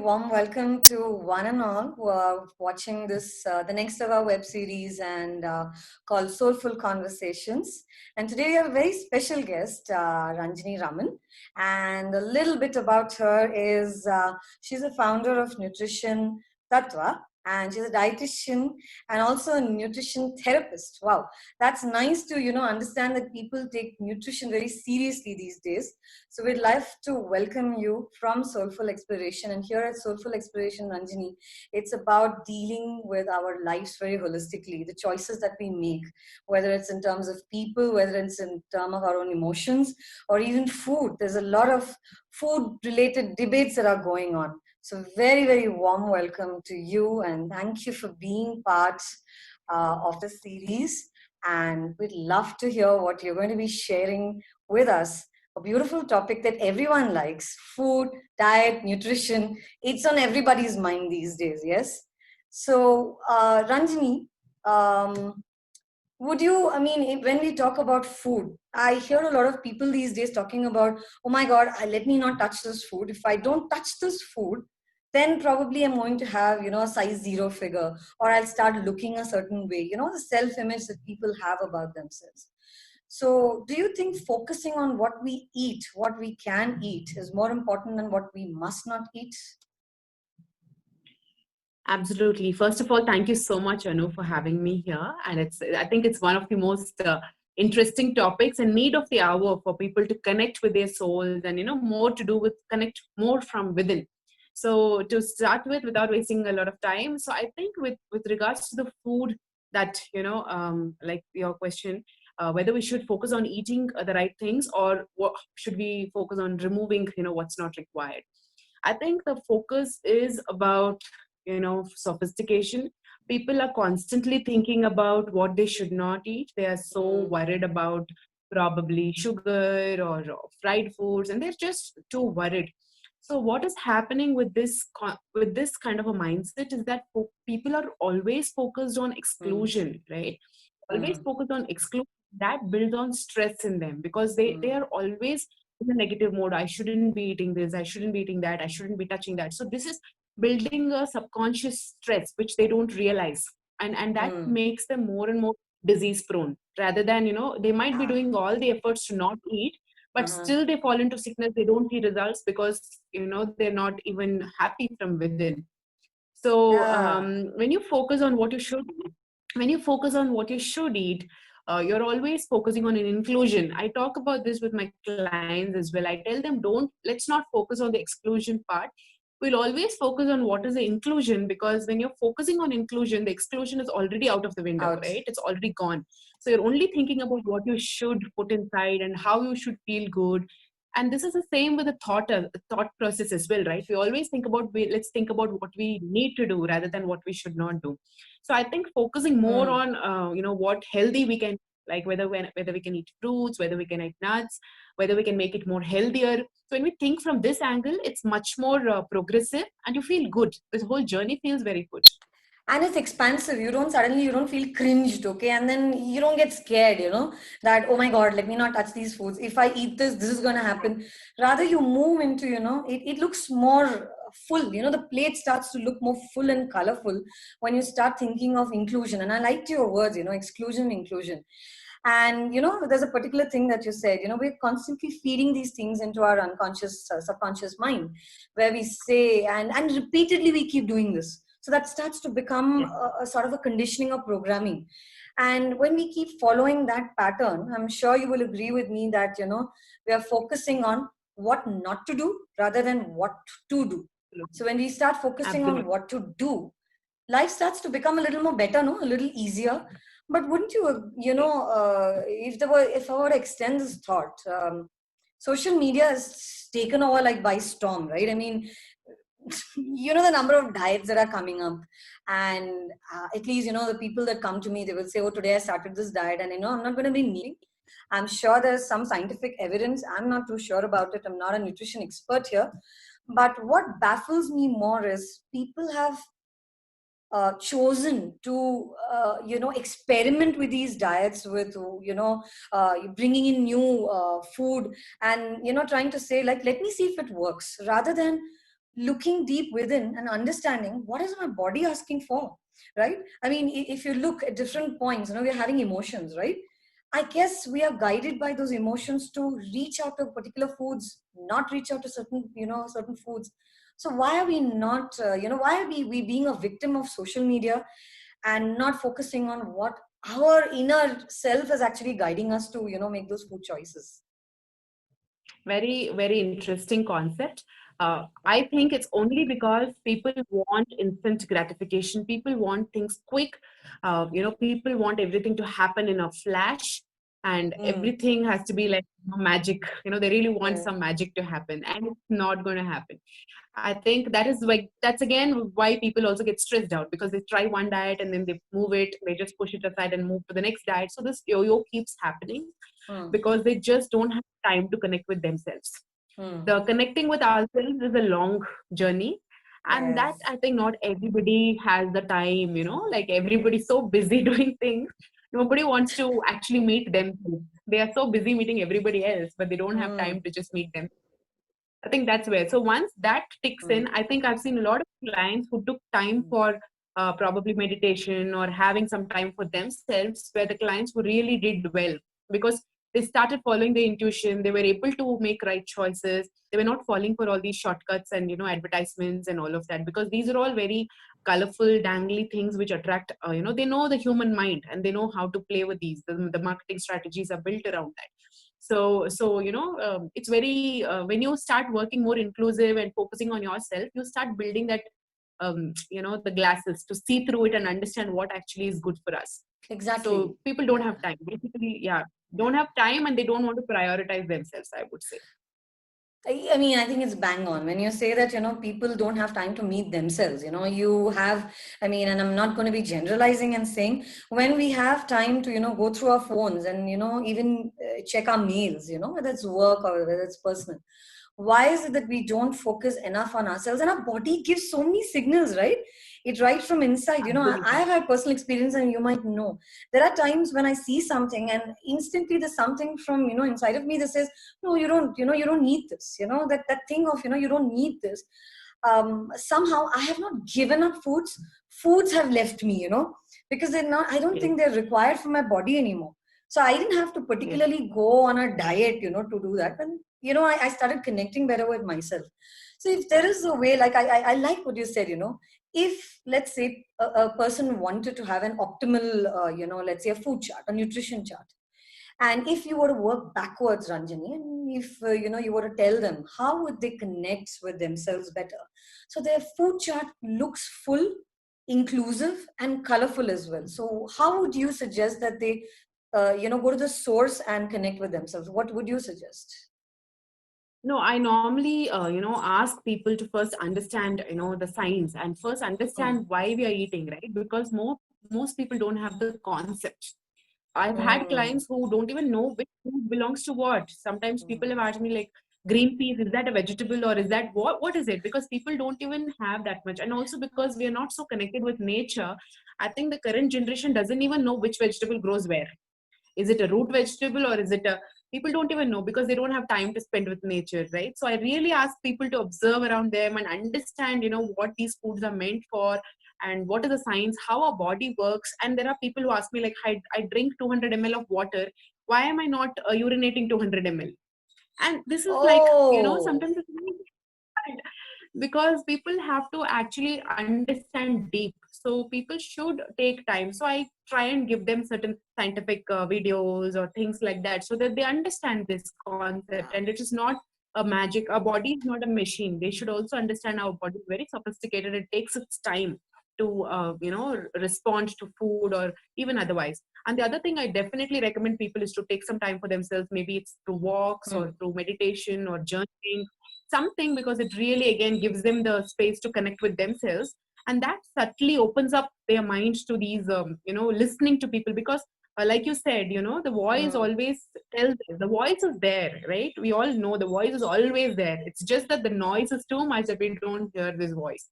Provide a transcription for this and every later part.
warm welcome to one and all who are watching this, the next of our web series and called Soulful Conversations. And today we have a very special guest, Ranjini Raman. And a little bit about her is she's a founder of Nutrition Tattva, and she's a dietitian and also a nutrition therapist. Wow, that's nice to understand that people take nutrition very seriously these days. So we'd love to welcome you from Soulful Exploration. And here at Soulful Exploration, Ranjini, it's about dealing with our lives very holistically, the choices that we make, whether it's in terms of people, whether it's in terms of our own emotions, or even food. There's a lot of food-related debates that are going on. So very, very warm welcome to you, and thank you for being part of the series. And we'd love to hear what you're going to be sharing with us. A beautiful topic that everyone likes: food, diet, nutrition. It's on everybody's mind these days, yes? So, Ranjini, when we talk about food, I hear a lot of people these days talking about, oh my God, let me not touch this food. If I don't touch this food, then probably I'm going to have, a size 0 figure, or I'll start looking a certain way, the self-image that people have about themselves. So do you think focusing on what we eat, what we can eat, is more important than what we must not eat? Absolutely. First of all, thank you so much, Anu, for having me here. And I think it's one of the most interesting topics and need of the hour for people to connect with their souls and, more to do with connect more from within. So to start with, without wasting a lot of time, so I think with regards to the food that, like your question, whether we should focus on eating the right things, or should we focus on removing, what's not required. I think the focus is about sophistication. People are constantly thinking about what they should not eat. They are so worried about probably sugar or fried foods, and they're just too worried. So what is happening with this kind of a mindset is that people are always focused on exclusion, right? Always focused on exclusion. That builds on stress in them, because they are always in a negative mode. I shouldn't be eating this, I shouldn't be eating that, I shouldn't be touching that. So this is building a subconscious stress which they don't realize, and that makes them more and more disease prone, rather than they might be doing all the efforts to not eat, but still they fall into sickness. They don't see results because they're not even happy from within. So when you focus on what you should eat, you're always focusing on an inclusion. I talk about this with my clients as well. I tell them, let's not focus on the exclusion part. We'll always focus on what is the inclusion, because when you're focusing on inclusion, the exclusion is already out of the window, right? It's already gone. So you're only thinking about what you should put inside and how you should feel good. And this is the same with the thought process as well, right? We always think about, let's think about what we need to do rather than what we should not do. So I think focusing more on, what healthy we can, like whether we can eat fruits, whether we can eat nuts, whether we can make it more healthier. So when we think from this angle, it's much more progressive, and you feel good. This whole journey feels very good. And it's expansive. You don't feel cringed, okay? And then you don't get scared, that, oh my God, let me not touch these foods. If I eat this is going to happen. Rather, you move into, it looks more full. The plate starts to look more full and colorful when you start thinking of inclusion. And I liked your words, exclusion, inclusion. And, there's a particular thing that you said, we're constantly feeding these things into our unconscious, subconscious mind, where we say, and repeatedly we keep doing this. So that starts to become a sort of a conditioning of programming. And when we keep following that pattern, I'm sure you will agree with me that, we are focusing on what not to do rather than what to do. So when we start focusing on what to do, life starts to become a little more better, a little easier. But wouldn't you, if I were to extend this thought, social media is taken over like by storm, right? I mean, the number of diets that are coming up, and at least the people that come to me, they will say, oh, today I started this diet, and I'm not going to be needing. I'm sure there's some scientific evidence. I'm not too sure about it. I'm not a nutrition expert here, but what baffles me more is people have chosen to experiment with these diets, with bringing in new food, and trying to say, like, let me see if it works, rather than looking deep within and understanding what is my body asking for, right? I mean, if you look at different points, we're having emotions, right? I guess we are guided by those emotions to reach out to particular foods, not reach out to certain foods. So why are we not, why are we being a victim of social media and not focusing on what our inner self is actually guiding us to, make those food choices? Very, very interesting concept. I think it's only because people want instant gratification. People want things quick. People want everything to happen in a flash, and Mm, everything has to be like magic. They really want yeah. some magic to happen, and it's not going to happen. I think that is like that's again why people also get stressed out, because they try one diet and then they move it, they just push it aside and move to the next diet. So this yo-yo keeps happening Mm, because they just don't have time to connect with themselves. mm, The connecting with ourselves is a long journey, and that yes. I think not everybody has the time. Like everybody's so busy doing things, nobody wants to actually meet themselves. They are so busy meeting everybody else, but they don't have Mm, time to just meet them. I think that's where. So once that ticks mm, in, I think I've seen a lot of clients who took time for probably meditation or having some time for themselves, where the clients who really did well because they started following their intuition. They were able to make right choices. They were not falling for all these shortcuts and advertisements and all of that, because these are all very colorful, dangly things which attract. They know the human mind and they know how to play with these. The marketing strategies are built around that. It's very when you start working more inclusive and focusing on yourself, you start building that the glasses to see through it and understand what actually is good for us. exactly. So people don't Yeah. have time, basically. Yeah, Yeah. don't have time, and they don't want to prioritize themselves, I would say. I mean, I think it's bang on when you say that, people don't have time to meet themselves. You have, I mean, and I'm not going to be generalizing and saying when we have time to, go through our phones and, even check our mails, whether it's work or whether it's personal. Why is it that we don't focus enough on ourselves? And our body gives so many signals, right? It right from inside. I Absolutely. have had personal experience, and you might know. There are times when I see something, and instantly there's something from inside of me that says, no, you don't need this. That thing of you don't need this. Somehow I have not given up foods. Foods have left me, because they're not. I don't Yes. think they're required for my body anymore. So I didn't have to Yes. particularly go on a diet, to do that. And I started connecting better with myself. So if there is a way, like I like what you said, if let's say a person wanted to have an optimal, let's say a food chart, a nutrition chart, and if you were to work backwards, Ranjani, and if you were to tell them how would they connect with themselves better, so their food chart looks full, inclusive, and colorful as well. So how would you suggest that they, go to the source and connect with themselves? What would you suggest? No, I normally, ask people to first understand, the science and first Mm, understand why we are eating, right? Because most people don't have the concept. I've had mm, clients who don't even know which food belongs to what. Sometimes people mm. have asked me like, green peas, is that a vegetable or is that what is it? Because people don't even have that much. And also because we are not so connected with nature, I think the current generation doesn't even know which vegetable grows where. Is it a root vegetable or is it a people don't even know because they don't have time to spend with nature, right? So I really ask people to observe around them and understand, what these foods are meant for and what is the science, how our body works. And there are people who ask me like, I drink 200 ml of water, why am I not urinating 200 ml? And this is like, Oh, sometimes it's really hard because people have to actually understand deep. So people should take time. So I try and give them certain scientific videos or things like that so that they understand this concept. And it is not a magic. Our body is not a machine. They should also understand our body is very sophisticated. It takes its time to respond to food or even otherwise. And the other thing I definitely recommend people is to take some time for themselves. Maybe it's through walks hmm. or through meditation or journaling, something, because it really again gives them the space to connect with themselves, and that subtly opens up their minds to these listening to people. Because like you said, the voice Hmm. always tells us, the voice is there, right? We all know the voice is always there. It's just that the noise is too much that we don't hear this voice.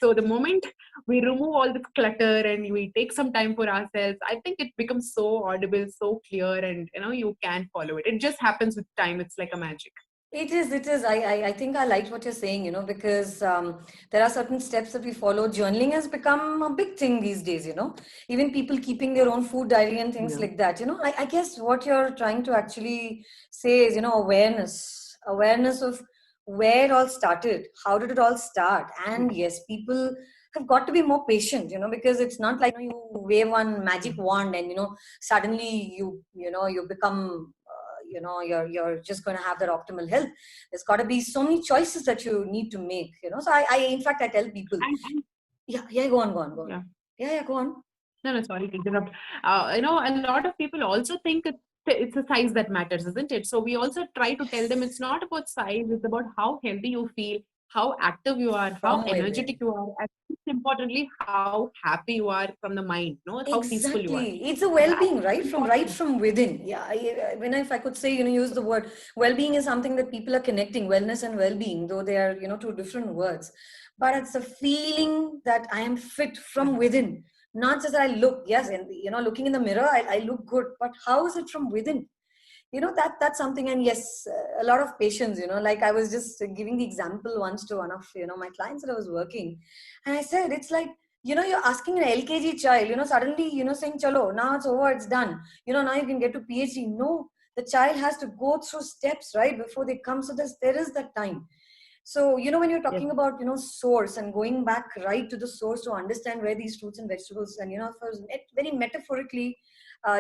So the moment we remove all this clutter and we take some time for ourselves, I think it becomes so audible, so clear, and you can follow it. It just happens with time. It's like a magic. It is, it is. I think I liked what you're saying, you know, because there are certain steps that we follow. Journaling has become a big thing these days, you know, even people keeping their own food diary and things Yeah. like that. You know, I guess what you're trying to actually say is, you know, awareness of where it all started. How did it all start? And yes, people have got to be more patient, you know, because it's not like, you know, you wave one magic wand and, you know, suddenly you become you're just going to have that optimal health. There's got to be so many choices that you need to make, you know. So I in fact I tell people, And yeah, go on. yeah. Yeah, go on. No, no, sorry to interrupt. A lot of people also think it's a size that matters, isn't it? So we also try to tell them it's not about size, it's about how healthy you feel, how active you are, how From energetic within. you are, and most importantly, how happy you are from the mind, how peaceful you are. Exactly. It's a That's well-being, right? Right important. from within. Yeah. If I could say, you know, use the word well-being is something that people are connecting, wellness and well-being, though they are, you know, two different words. But it's a feeling that I am fit from within, not just I look. Yes, and you know, looking in the mirror, I look good. But how is it from within? You know, that's something. And yes, a lot of patience. You know, like I was just giving the example once to one of, you know, my clients that I was working, and I said it's like, you know, you're asking an LKG child, you know, suddenly, you know, saying chalo, now it's over, it's done, you know, now you can get to PhD. No, the child has to go through steps, right, before they come. So there is that time. So, you know, when you're Yes. talking about, you know, source and going back right to the source to understand where these fruits and vegetables, and, you know, for very metaphorically,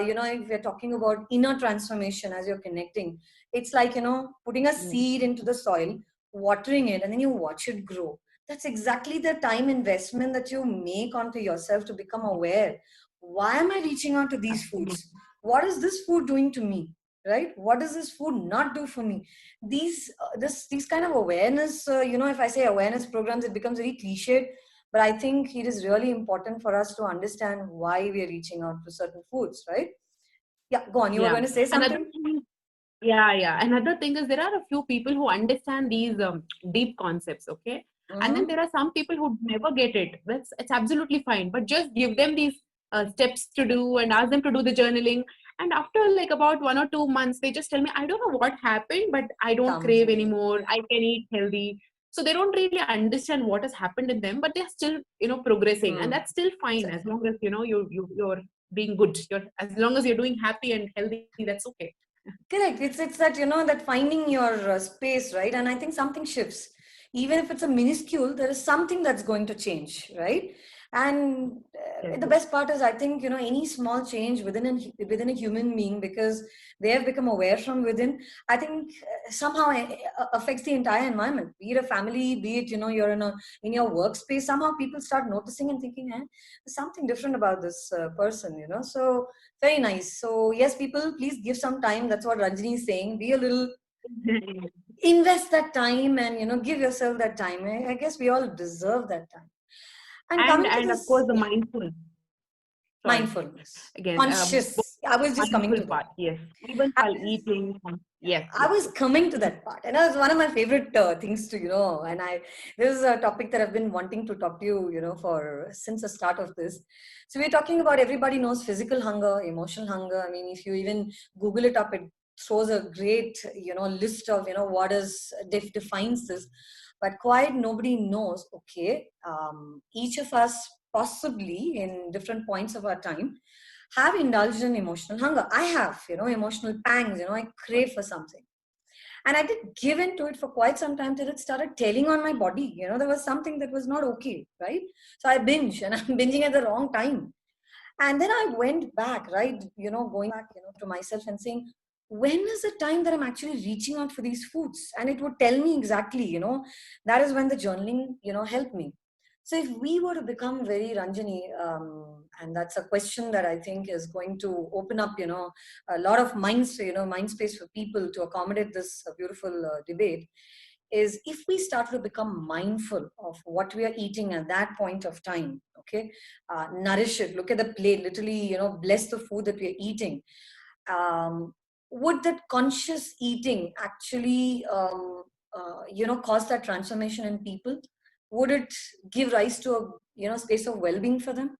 you know, if we're talking about inner transformation as you're connecting, it's like, you know, putting a Yes. seed into the soil, watering it, and then you watch it grow. That's exactly the time investment that you make onto yourself to become aware. Why am I reaching out to these Absolutely. foods? What is this food doing to me? Right? What does this food not do for me? These kind of awareness, you know, if I say awareness programs, it becomes very cliched, but I think it is really important for us to understand why we are reaching out to certain foods, right? Yeah, go on, you were Yeah. going to say Another something. thing, yeah. Another thing is there are a few people who understand these deep concepts, okay? And then Mm-hmm. there are some people who never get it. It's absolutely fine, but just give them these steps to do and ask them to do the journaling. And after like about 1 or 2 months, they just tell me, I don't know what happened, but I don't Comes crave again. anymore. I can eat healthy. So they don't really understand what has happened in them, but they're still, progressing, and Hmm. that's still fine as long as you're being good. You're as long as you're doing happy and healthy, that's okay. Correct. It's that, you know, that finding your space, right? And I think something shifts. Even if it's a minuscule, there is something that's going to change, right? And Yes. the best part is, I think, you know, any small change within a human being, because they have become aware from within, I think somehow affects the entire environment. Be it a family, be it, you know, you're in your workspace. Somehow people start noticing and thinking, there's something different about this person, you know. So very nice. So yes, people, please give some time. That's what Ranjini is saying. Be a little, invest that time, and, you know, give yourself that time. I guess we all deserve that time. And and coming to and of course this, the yeah, mindful, sorry, mindfulness, again, conscious. I was just coming mindful to that. part, yes, even I while was, eating, yes, I yes, was yes. coming to that part, and that was one of my favorite things to, you know. And this is a topic that I've been wanting to talk to you, you know, for since the start of this. So we're talking about, everybody knows physical hunger, emotional hunger. I mean, if you even Google it up, it throws a great, you know, list of, you know, what is defines this. But quite nobody knows. Okay, each of us possibly in different points of our time have indulged in emotional hunger. I have, you know, emotional pangs, you know, I crave for something. And I did give in to it for quite some time till it started telling on my body. You know, there was something that was not okay, right? So I binge, and I'm binging at the wrong time. And then I went back, right? You know, going back, you know, to myself and saying, when is the time that I'm actually reaching out for these foods? And it would tell me exactly, you know, that is when the journaling, you know, helped me. So if we were to become very Ranjani, and that's a question that I think is going to open up, you know, a lot of minds, you know, mind space for people to accommodate this beautiful debate, is if we start to become mindful of what we are eating at that point of time. Okay, nourish it, look at the plate, literally, you know, bless the food that we are eating. um, would that conscious eating actually you know, cause that transformation in people? Would it give rise to a, you know, space of well-being for them?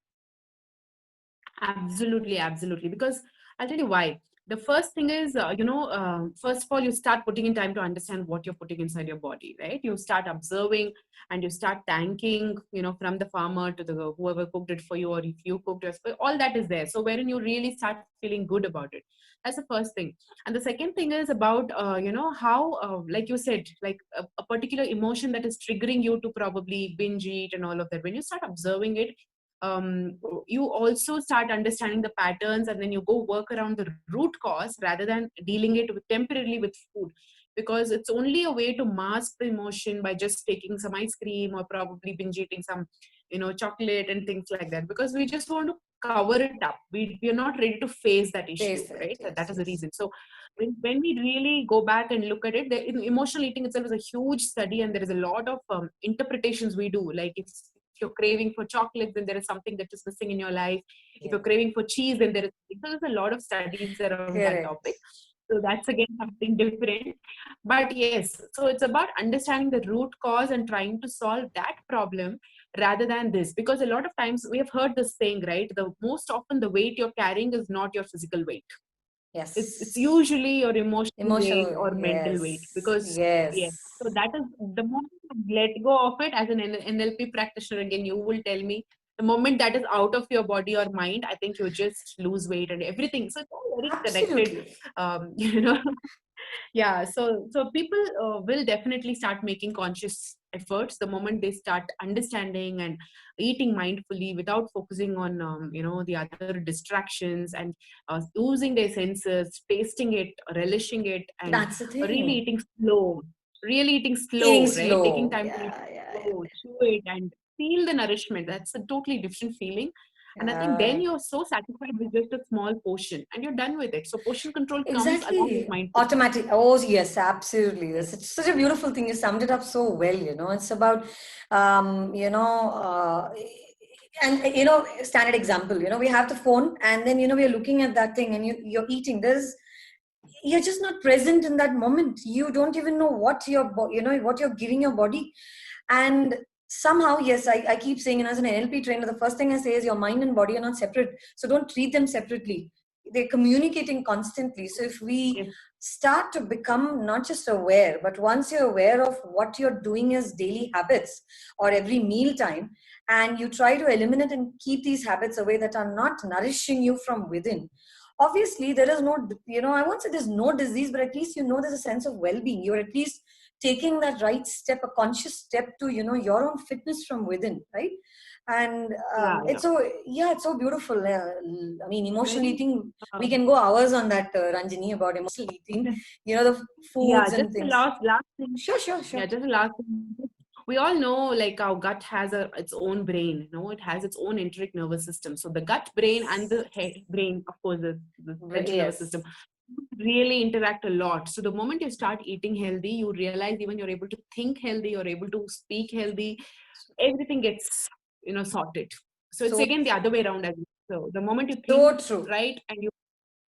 Absolutely, absolutely. Because I'll tell you why. the first thing is, first of all, you start putting in time to understand what you're putting inside your body, right? You start observing and you start thanking, from the farmer to the whoever cooked it for you, or if you cooked it, all that is there. So wherein you really start feeling good about it. That's the first thing. And the second thing is about, how, like you said, like a particular emotion that is triggering you to probably binge eat and all of that. When you start observing it, you also start understanding the patterns, and then you go work around the root cause rather than dealing it temporarily with food, because it's only a way to mask the emotion by just taking some ice cream or probably binge eating some chocolate and things like that, because we just want to cover it up. We are not ready to face that issue, Face it, right? That yes, is the yes. reason. So when we really go back and look at it, emotional eating itself is a huge study, and there is a lot of interpretations we do. Like if you're craving for chocolate, then there is something that is missing in your life. If you're Yeah. craving for cheese, then there's a lot of studies around that Correct. topic. So that's again something different. But yes, so it's about understanding the root cause and trying to solve that problem rather than this. Because a lot of times we have heard this saying, right? The most often the weight you're carrying is not your physical weight. It's Yes. usually your emotional weight Emotional, or mental weight. yes, Because yeah, yes. so that is the moment you let go of it. As an NLP practitioner, again, you will tell me the moment that is out of your body or mind, I think you just lose weight and everything. So it's all very connected. Absolutely. You know, yeah. So people will definitely start making conscious efforts the moment they start understanding and eating mindfully without focusing on the other distractions, and using their senses, tasting it, relishing it, and That's the really thing. eating Eating slow, right? Taking slow. time to eat Yeah, yeah, slow, chew it, and feel the nourishment. That's a totally different feeling. And I think then yeah. you're so satisfied with just a small portion and you're done with it. So portion control comes along with Exactly. mindful. Automatic. Oh, yes, absolutely. Yes. It's such a beautiful thing. You summed it up so well, It's about, um, you know, uh, standard example, we have the phone and then, we're looking at that thing and you're eating. You're just not present in that moment. You don't even know what what you're giving your body. And somehow, yes, I keep saying, as an NLP trainer, the first thing I say is your mind and body are not separate. So don't treat them separately. They're communicating constantly. So if we Yes. start to become not just aware, but once you're aware of what you're doing as daily habits or every meal time, and you try to eliminate and keep these habits away that are not nourishing you from within, obviously there is no, I won't say there's no disease, but at least there's a sense of well-being. You're at least taking that right step, a conscious step to your own fitness from within, right? And Yeah, yeah. it's so, yeah, it's so beautiful. I mean, emotional Very, eating, we uh, can go hours on that, Ranjini, about emotional eating, the yeah, foods just and the things. last thing. Sure, sure, Yeah, sure. just the last thing. We all know like our gut has its own brain, it has its own enteric nervous system. So the gut brain and the head brain, of course, the central nervous Yes. system really interact a lot. So the moment you start eating healthy, you realize even you're able to think healthy, you're able to speak healthy, everything gets sorted. So it's So, again the other way around as well. So the moment you think so true. right and you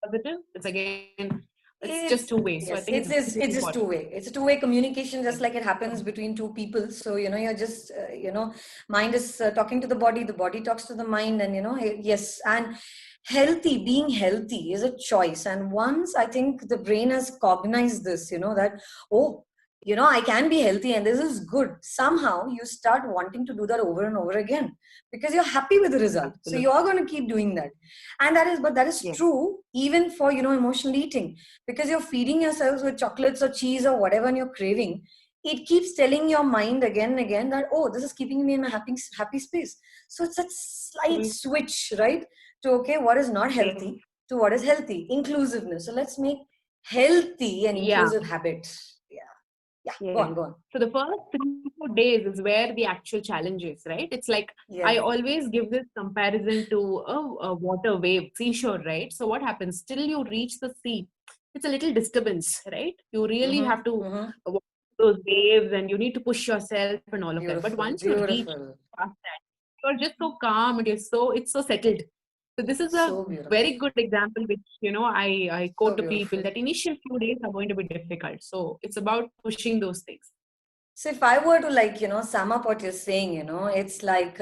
positive, it's again it's just It's, two ways. So I yes, think it's very it's just important. two-way. It's a two-way communication, Yeah. just like it happens between two people. So you're just mind is talking to the body talks to the mind, and yes, and being healthy is a choice. And once I think the brain has cognized this, that, oh, I can be healthy and this is good. Somehow you start wanting to do that over and over again because you're happy with the result. So Absolutely. you are going to keep doing that. And that is Yeah. true even for emotional eating, because you're feeding yourselves with chocolates or cheese or whatever and you're craving. It keeps telling your mind again and again that, oh, this is keeping me in my happy space. So it's that slight We- switch, right? To, okay, what is not Yes. healthy to what is healthy. Inclusiveness. So let's make healthy and Yeah. inclusive habits. Yeah. Yeah. Go Yes. on, go on. So the first 3 4 days is where the actual challenge is, right? It's like I Yes. always give this comparison to a water wave, seashore, right? So what happens? Till you reach the sea, it's a little disturbance, right? You really have Mm-hmm. to Mm-hmm. walk those waves and you need to push yourself and all of that. But Beautiful. once you reach Beautiful. past that, you're just so calm and it's so settled. So this is a So beautiful. very good example, which I So quote to people beautiful. that initial few days are going to be difficult. So it's about pushing those things. So if I were to, like, sum up what you're saying, it's like,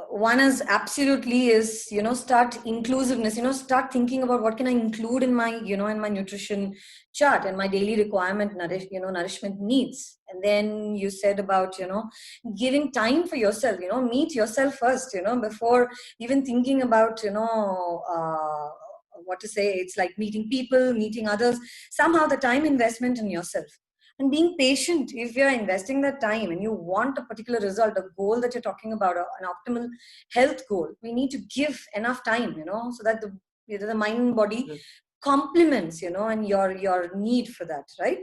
One is absolutely is, start inclusiveness, start thinking about what can I include in my, in my nutrition chart and my daily requirement, nourishment needs. And then you said about, giving time for yourself, meet yourself first, before even thinking about, what to say, it's like meeting people, meeting others, somehow the time investment in yourself. And being patient, if you're investing that time and you want a particular result, a goal that you're talking about, an optimal health goal, we need to give enough time, so that the mind and body complements, and your need for that, right?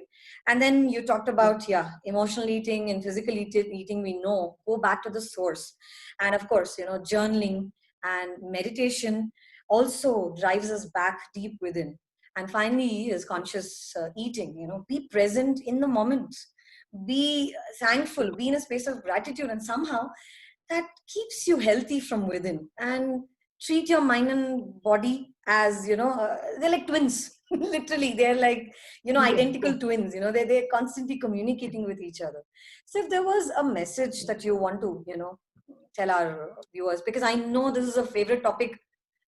And then you talked about, emotional eating and physical eating, we know, go back to the source. And of course, journaling and meditation also drives us back deep within. And finally is conscious eating, be present in the moment, be thankful, be in a space of gratitude, and somehow that keeps you healthy from within. And treat your mind and body as, they're like twins. Literally, they're like, identical twins, they're constantly communicating with each other. So if there was a message that you want to, tell our viewers, because I know this is a favorite topic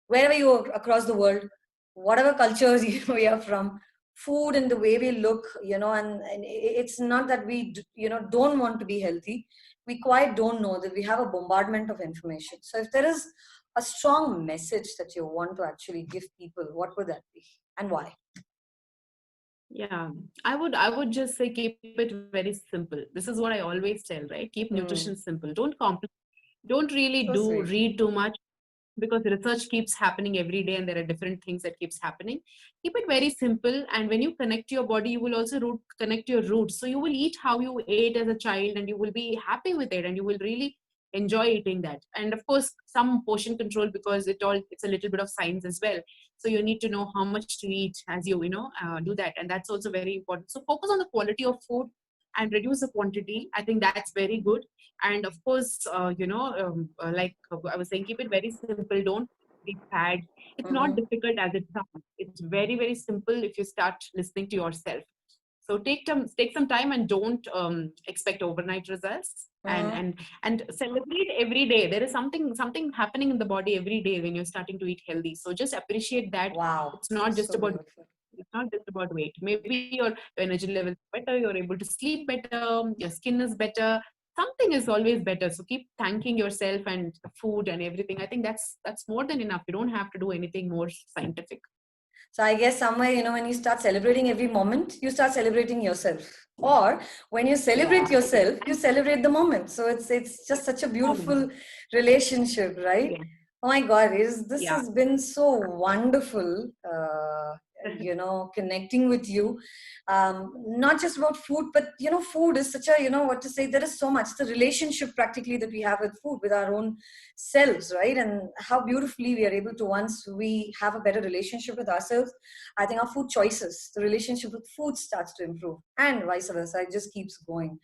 wherever you are across the world, whatever cultures we are from, food and the way we look, and it's not that we don't want to be healthy. We quite don't know that we have a bombardment of information. So if there is a strong message that you want to actually give people, what would that be and why? Yeah, I would just say keep it very simple. This is what I always tell, right? Keep nutrition simple. Don't complicate. Don't really So sweet. read too much, because research keeps happening every day and there are different things that keeps happening. Keep it very simple, and when you connect to your body, you will also connect to your roots. So you will eat how you ate as a child and you will be happy with it and you will really enjoy eating that. And of course some portion control, because it's a little bit of science as well. So you need to know how much to eat as do that, and that's also very important. So focus on the quality of food and reduce the quantity. I think that's very good. And of course, like I was saying, keep it very simple. Don't be bad. It's not Mm-hmm. difficult as it sounds. It's very, very simple if you start listening to yourself. So take some time and don't expect overnight results. And Mm-hmm. and celebrate every day. There is something happening in the body every day when you're starting to eat healthy. So just appreciate that. Wow, It's not just so about beautiful. it's not just about weight. Maybe your energy level is better, you're able to sleep better, your skin is better. Something is always better. So keep thanking yourself and food and everything. I think that's more than enough. You don't have to do anything more scientific. So I guess somewhere, when you start celebrating every moment, you start celebrating yourself. Or when you celebrate Yeah. yourself, you And celebrate the moment. So it's just such a moment. beautiful relationship, right? Yeah. Oh my God, this Yeah. has been so wonderful, connecting with you. Not just about food, but, food is such a, what to say, there is so much, the relationship practically that we have with food, with our own selves, right? And how beautifully we are able to, once we have a better relationship with ourselves, I think our food choices, the relationship with food starts to improve, and vice versa. It just keeps going.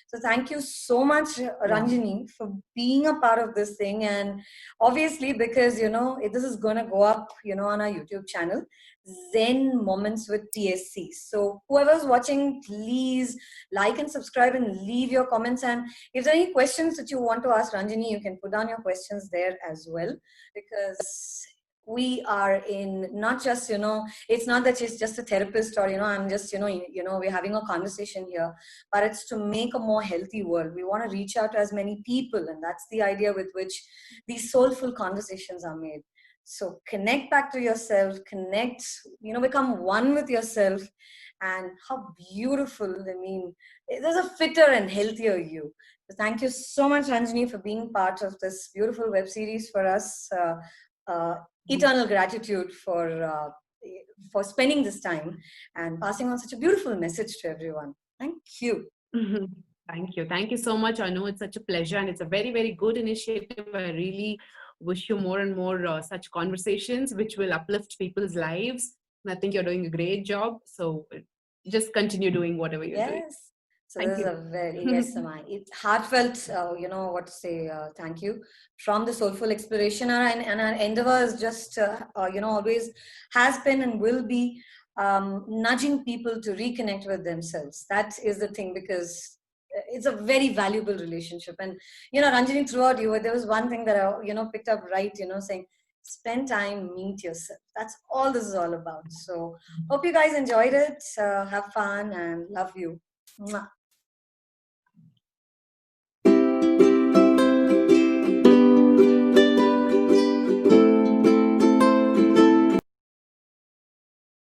So thank you so much, Yeah. Ranjini, for being a part of this thing. And obviously, because, this is going to go up, on our YouTube channel, Zen Moments with TSC. So whoever's watching, please like and subscribe and leave your comments. And if there are any questions that you want to ask Ranjini, you can put down your questions there as well, because we are in not just, it's not that she's just a therapist, or, I'm just, we're having a conversation here, but it's to make a more healthy world. We want to reach out to as many people, and that's the idea with which these soulful conversations are made. So connect back to yourself, connect, become one with yourself. And how beautiful, I mean, there's a fitter and healthier you. So thank you so much, Ranjini, for being part of this beautiful web series for us. Uh, Eternal gratitude for spending this time and passing on such a beautiful message to everyone. Thank you. Thank you. Thank you so much, Anu. It's such a pleasure and it's a very, very good initiative. I really wish you more and more such conversations which will uplift people's lives. And I think you're doing a great job. So just continue doing whatever you're doing. Yes. So Thank this is you. a very, yes, Samai. It's heartfelt, what to say, thank you from the Soulful Exploration. And our endeavor is just, always has been and will be nudging people to reconnect with themselves. That is the thing, because it's a very valuable relationship. And Ranjini, throughout you, there was one thing that I picked up, right, saying spend time, meet yourself. That's all this is all about. So hope you guys enjoyed it. Have fun and love you. Mwah.